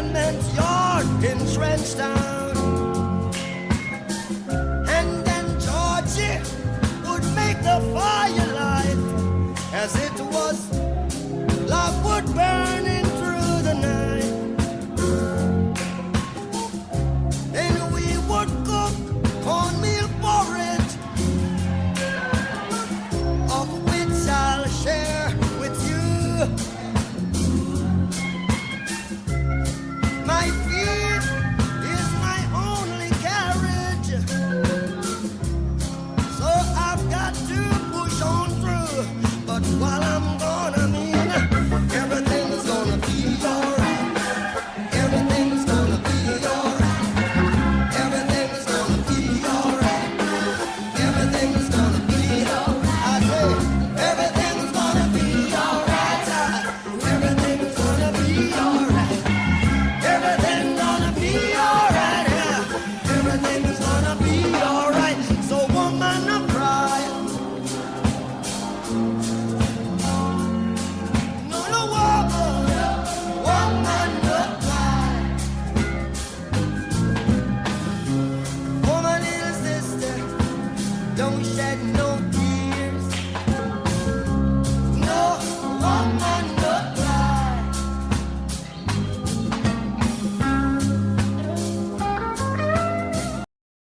tenement yard in Trenchtown. And then Georgie would make the firelight as it was logwood burning through the night. Then we would cook cornmeal porridge, of which I'll share with you. My feet is my only carriage, so I've got to push on through. But while I'm gone, I mean, everything's gonna be alright. Everything's gonna be alright. Everything's gonna be alright. Everything's gonna be alright. I say, everything's gonna be alright. Everything's gonna be alright. Everything's gonna be alright. Yeah. Everything's gonna be alright. So woman, don't cry. No, no, woman, don't cry. Woman, little sister, don't shed no tears.